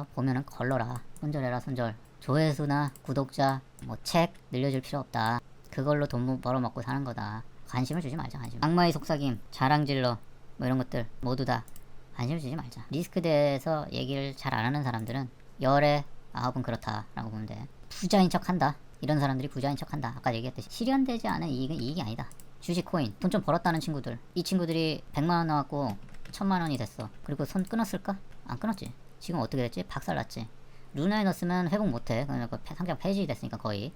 보면은 걸러라. 손절해라 손절. 조회수나 구독자 뭐 책 늘려줄 필요 없다. 그걸로 돈 벌어먹고 사는 거다. 관심을 주지 말자. 관심. 악마의 속삭임, 자랑질러 뭐 이런 것들 모두 다 관심을 주지 말자. 리스크에 대해서 얘기를 잘 안 하는 사람들은 열에 9은 그렇다라고 보면 돼. 부자인 척한다. 이런 사람들이 부자인 척한다. 아까 얘기했듯이 실현되지 않은 이익은 이익이 아니다. 주식 코인 돈 좀 벌었다는 친구들, 이 친구들이 100만원 나왔고 1000만원이 됐어. 그리고 손 끊었을까? 안 끊었지. 지금 어떻게 됐지? 박살났지. 루나에 넣었으면 회복 못해. 그러니까 상장 폐지됐으니까 거의.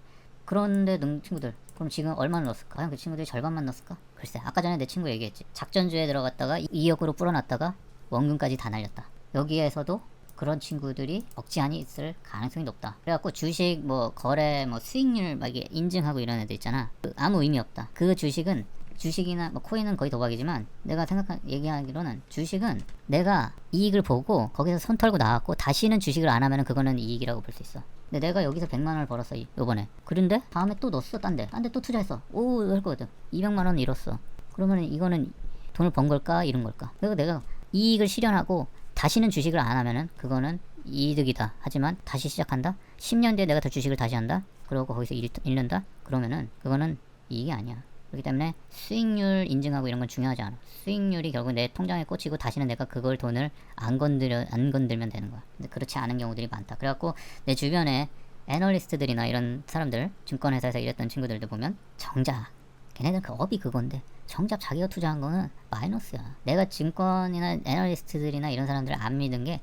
그런데 능 친구들 그럼 지금 얼마나 넣었을까? 과연 그 친구들이 절반만 넣었을까? 글쎄. 아까 전에 내 친구 얘기했지. 작전주에 들어갔다가 2억으로 불어났다가 원금까지 다 날렸다. 여기에서도 그런 친구들이 억지 한이 있을 가능성이 높다. 그래갖고 주식 뭐 거래 뭐 수익률 막 이게 인증하고 이런 애들 있잖아. 아무 의미 없다. 그 주식이나 뭐 코인은 거의 도박이지만 내가 얘기하기로는 주식은 내가 이익을 보고 거기서 손 털고 나왔고 다시는 주식을 안 하면은 그거는 이익이라고 볼 수 있어. 근데 내가 여기서 100만원을 벌었어 요번에. 그런데 다음에 또 넣었어. 딴 데 또 투자했어. 오 이럴 거거든. 200만원 잃었어. 그러면 이거는 돈을 번 걸까 잃은 걸까? 그리고 내가 이익을 실현하고 다시는 주식을 안 하면은 그거는 이득이다. 하지만 다시 시작한다. 10년 뒤에 내가 더 주식을 다시 한다. 그러고 거기서 잃는다. 그러면은 그거는 이익이 아니야. 그렇기 때문에 수익률 인증하고 이런 건 중요하지 않아. 수익률이 결국 내 통장에 꽂히고 다시는 내가 그걸 돈을 안 건들면 되는 거야. 근데 그렇지 않은 경우들이 많다. 그래갖고 내 주변에 애널리스트들이나 이런 사람들, 증권회사에서 일했던 친구들도 보면 정작 걔네들 그 업이 그건데 정작 자기가 투자한 거는 마이너스야. 내가 증권이나 애널리스트들이나 이런 사람들을 안 믿은 게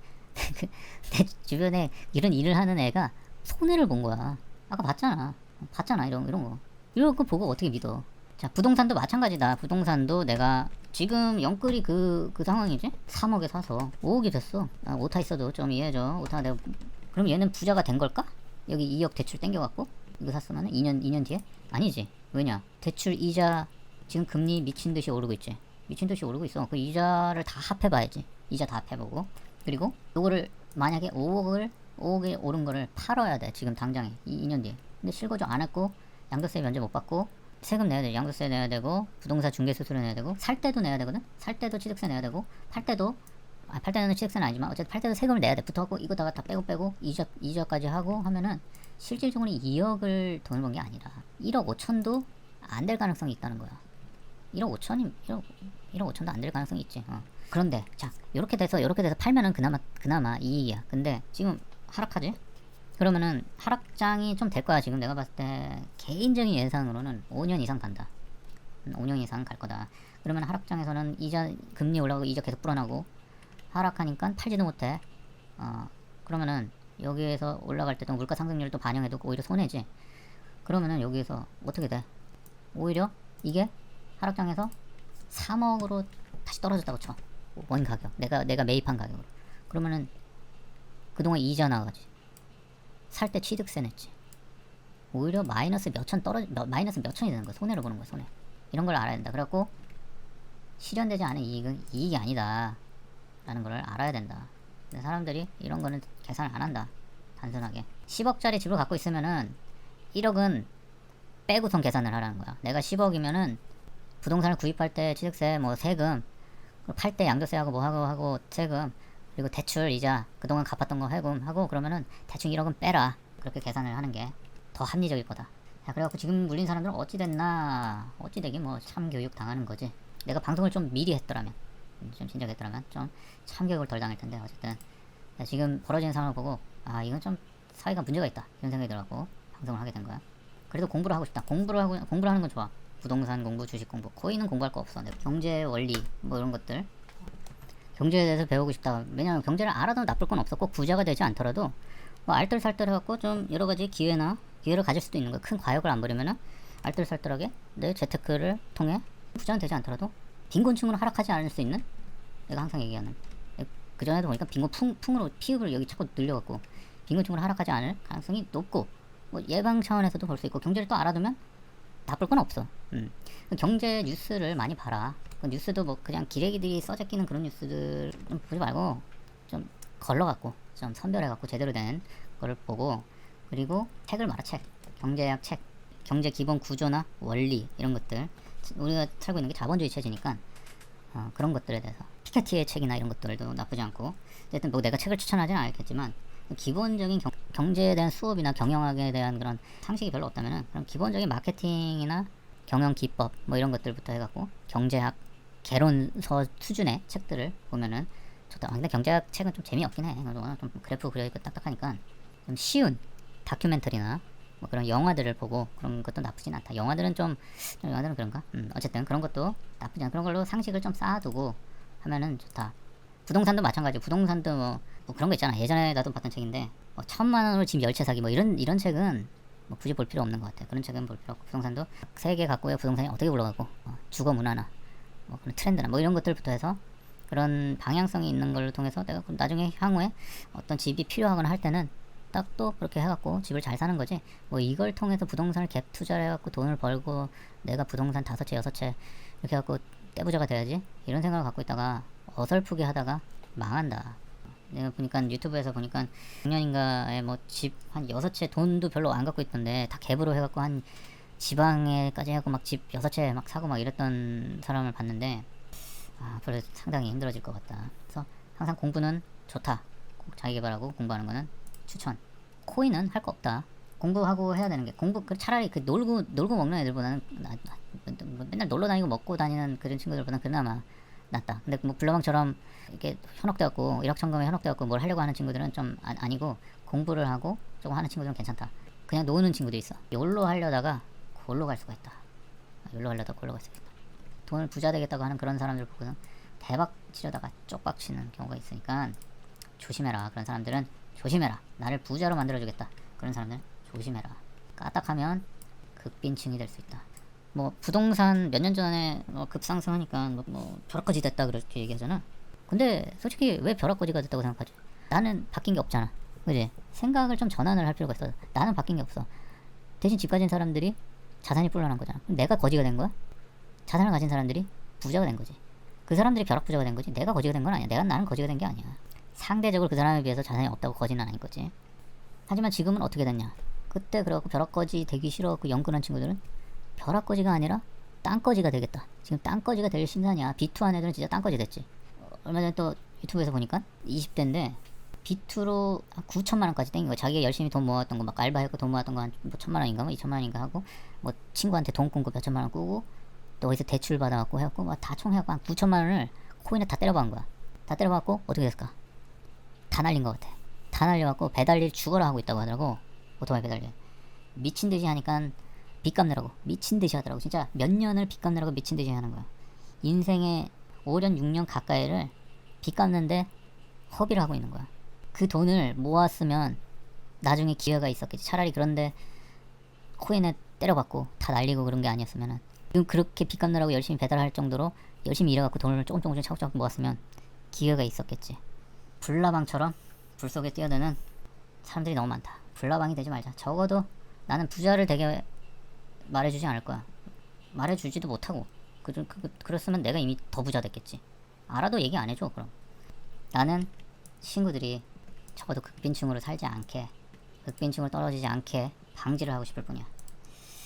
내 주변에 이런 일을 하는 애가 손해를 본 거야. 아까 봤잖아 이런 거. 이런 거 보고 어떻게 믿어. 자, 부동산도 마찬가지다. 부동산도 내가 지금 영끌이 그 상황이지? 3억에 사서 5억이 됐어. 오타 있어도 좀 이해해줘. 오타 내가 그럼 얘는 부자가 된 걸까? 여기 2억 대출 땡겨갖고 이거 샀으면 2년 뒤에? 아니지. 왜냐? 대출 이자 지금 금리 미친듯이 오르고 있지. 미친듯이 오르고 있어. 그 이자를 다 합해봐야지. 이자 다 합해보고. 그리고 요거를 만약에 5억에 오른 거를 팔아야 돼. 지금 당장에 2년 뒤에. 근데 실거주 안 했고 양도세 면제 못 받고 세금 내야 돼. 양도세 내야 되고 부동산 중개 수수료 내야 되고 살 때도 내야 되거든. 살 때도 취득세 내야 되고 팔 때는 취득세는 아니지만 어쨌든 팔 때도 세금을 내야 돼. 붙어갖고 이거다가 다 빼고 이자까지 하고 하면은 실질적으로 2억을 돈을 번 게 아니라 1억 5천도 안 될 가능성이 있다는 거야. 1억 5천도 안 될 가능성이 있지. 그런데 자 요렇게 돼서 팔면은 그나마 이익이야. 근데 지금 하락하지? 그러면은 하락장이 좀 될 거야. 지금 내가 봤을 때 개인적인 예상으로는 5년 이상 간다. 5년 이상 갈 거다. 그러면 하락장에서는 이자 금리 올라가고 이자 계속 불어나고 하락하니까 팔지도 못해. 그러면은 여기에서 올라갈 때도 물가 상승률도 반영해도 오히려 손해지. 그러면은 여기에서 어떻게 돼? 오히려 이게 하락장에서 3억으로 다시 떨어졌다고 쳐. 원 가격. 내가 매입한 가격으로. 그러면은 그동안 이자 나가지. 살 때 취득세 냈지. 오히려 마이너스 몇천이 되는 거야. 손해를 보는 거야. 손해. 이런 걸 알아야 된다. 그래갖고 실현되지 않은 이익은 이익이 아니다 라는 걸 알아야 된다. 근데 사람들이 이런 거는 계산을 안 한다. 단순하게 10억짜리 집을 갖고 있으면은 1억은 빼고선 계산을 하라는 거야. 내가 10억이면은 부동산을 구입할 때 취득세 뭐 세금, 팔 때 양도세하고 뭐 하고 세금, 그리고 대출 이자 그동안 갚았던 거 해금하고 그러면은 대충 1억은 빼라. 그렇게 계산을 하는 게 더 합리적일 거다. 자, 그래갖고 지금 물린 사람들은 어찌되긴 뭐 참교육 당하는 거지. 내가 방송을 좀 미리 했더라면, 좀 진작했더라면 좀 참교육을 덜 당할 텐데 어쨌든 지금 벌어지는 상황을 보고 이건 좀 사회가 문제가 있다 이런 생각이 들어갖고 방송을 하게 된 거야. 그래도 공부를 하고 싶다. 공부를 하는 건 좋아. 부동산 공부, 주식 공부, 코인은 공부할 거 없어. 경제 원리 뭐 이런 것들 경제에 대해서 배우고 싶다. 왜냐면 경제를 알아도 나쁠 건 없어. 꼭 부자가 되지 않더라도 뭐 알뜰살뜰 해갖고 좀 여러 가지 기회를 가질 수도 있는 거야. 큰 과욕을 안 부리면은 알뜰살뜰하게 내 재테크를 통해 부자는 되지 않더라도 빈곤층으로 하락하지 않을 수 있는, 내가 항상 얘기하는, 그전에도 보니까 빈곤 풍으로 피읍을 여기 자꾸 늘려갖고 빈곤층으로 하락하지 않을 가능성이 높고, 뭐 예방 차원에서도 볼 수 있고, 경제를 또 알아두면 나쁠 건 없어. 경제 뉴스를 많이 봐라. 그 뉴스도 뭐 그냥 기레기들이 써제끼는 그런 뉴스들 좀 보지 말고 좀 걸러갖고 좀 선별해갖고 제대로 된 거를 보고, 그리고 책을 말아. 경제학 책, 경제 기본 구조나 원리 이런 것들. 우리가 살고 있는 게 자본주의 체제니까 그런 것들에 대해서 피케티의 책이나 이런 것들도 나쁘지 않고, 어쨌든 뭐 내가 책을 추천하지는 않겠지만 기본적인 경제에 대한 수업이나 경영학에 대한 그런 상식이 별로 없다면은 그런 기본적인 마케팅이나 경영 기법 뭐 이런 것들부터 해갖고 경제학 개론서 수준의 책들을 보면은 좋다. 근데 경제학 책은 좀 재미없긴 해. 좀 그래프 그려있고 딱딱하니까 좀 쉬운 다큐멘터리나 뭐 그런 영화들을 보고 그런 것도 나쁘진 않다. 영화들은 그런가? 어쨌든 그런 것도 나쁘지 않아. 그런 걸로 상식을 좀 쌓아두고 하면은 좋다. 부동산도 마찬가지. 부동산도 뭐 그런 거 있잖아. 예전에 나도 봤던 책인데 뭐 1,000만 원으로 집 10채 사기 뭐 이런 책은 뭐 굳이 볼 필요 없는 것 같아. 그런 책은 볼 필요 없고 부동산도 세계 각국의 부동산이 어떻게 굴러가고 주거 문화나 뭐 그런 트렌드나 뭐 이런 것들부터 해서 그런 방향성이 있는 걸 통해서 내가 나중에 향후에 어떤 집이 필요하거나 할 때는 딱 또 그렇게 해갖고 집을 잘 사는 거지. 뭐 이걸 통해서 부동산을 갭 투자를 해갖고 돈을 벌고 내가 부동산 5채 6채 이렇게 해갖고 떼부자가 돼야지 이런 생각을 갖고 있다가 어설프게 하다가 망한다. 내가 보니까 유튜브에서 보니까 작년인가에 뭐 집 한 6채 돈도 별로 안 갖고 있던데 다 갭으로 해갖고 한 지방에까지 해갖고 막 집 6채 막 사고 막 이랬던 사람을 봤는데 앞으로 상당히 힘들어질 것 같다. 그래서 항상 공부는 좋다. 꼭 자기계발하고 공부하는 거는 추천. 코인은 할 거 없다. 공부하고 해야 되는 게 차라리 그 놀고 먹는 애들보다는 맨날 놀러 다니고 먹고 다니는 그런 친구들보다는 그나마 낫다. 근데 뭐 불나방처럼 이렇게 현혹돼갖고 일확천금에 현혹돼갖고 뭘 하려고 하는 친구들은 좀 아니고 공부를 하고 조금 하는 친구들은 괜찮다. 그냥 노는 친구도 있어. 욜로 하려다가 골로 갈 수가 있다. 욜로 하려다가 골로 갈 수가 있다. 돈을 부자 되겠다고 하는 그런 사람들 보고는 대박 치려다가 쪽박 치는 경우가 있으니까 조심해라. 그런 사람들은 조심해라. 나를 부자로 만들어주겠다. 그런 사람들은 조심해라. 까딱하면 극빈층이 될 수 있다. 뭐 부동산 몇 년 전에 급상승하니까 뭐 벼락거지 됐다 그렇게 얘기하잖아. 근데 솔직히 왜 벼락거지가 됐다고 생각하지? 나는 바뀐 게 없잖아. 그지? 생각을 좀 전환을 할 필요가 있어. 나는 바뀐 게 없어. 대신 집 가진 사람들이 자산이 불러난 거잖아. 그럼 내가 거지가 된 거야? 자산을 가진 사람들이 부자가 된 거지. 그 사람들이 벼락부자가 된 거지. 내가 거지가 된 건 아니야. 나는 거지가 된 게 아니야. 상대적으로 그 사람에 비해서 자산이 없다고 거지는 아닌 거지. 하지만 지금은 어떻게 됐냐? 그때 그래갖고 벼락거지 되기 싫어갖고 연근한 친구들은 벼락거지가 아니라 땅거지가 되겠다. 지금 땅거지가 될 신산이야. 비투한 애들은 진짜 땅거지 됐지. 얼마 전에 또 유튜브에서 보니까 20대인데 비투로 9천만원까지 땡긴 거야. 자기가 열심히 돈 모았던 거 막 알바했고 돈 모았던 거 한 뭐 1,000만원인가 뭐 2,000만원인가 하고 뭐 친구한테 돈 끊고 몇 천만원 꾸고 또 어디서 대출 받아갖고 해갖고 막 다 총 해갖고 한 9천만원을 코인에 다 때려박은 거야. 다 때려박고 어떻게 됐을까? 다 날린 것 같아. 다 날려갖고 배달일 죽어라 하고 있다고 하더라고. 오토바이 배달일. 미친듯이 하니까 빚 갚느라고 미친듯이 하더라고. 진짜 몇 년을 빚 갚느라고 미친듯이 하는 거야. 인생의 5년 6년 가까이를 빚 갚는데 허비를 하고 있는 거야. 그 돈을 모았으면 나중에 기회가 있었겠지. 차라리 그런데 코인에 때려받고 다 날리고 그런 게 아니었으면은 지금 그렇게 빚 갚느라고 열심히 배달할 정도로 열심히 일해갖고 돈을 조금씩 차곡차곡 모았으면 기회가 있었겠지. 불나방처럼 불 속에 뛰어드는 사람들이 너무 많다. 불나방이 되지 말자. 적어도 나는 부자를 되게 말해주지 않을 거야. 말해주지도 못하고 그랬으면 내가 이미 더 부자 됐겠지. 알아도 얘기 안 해줘. 그럼 나는 친구들이 적어도 극빈층으로 살지 않게 극빈층으로 떨어지지 않게 방지를 하고 싶을 뿐이야.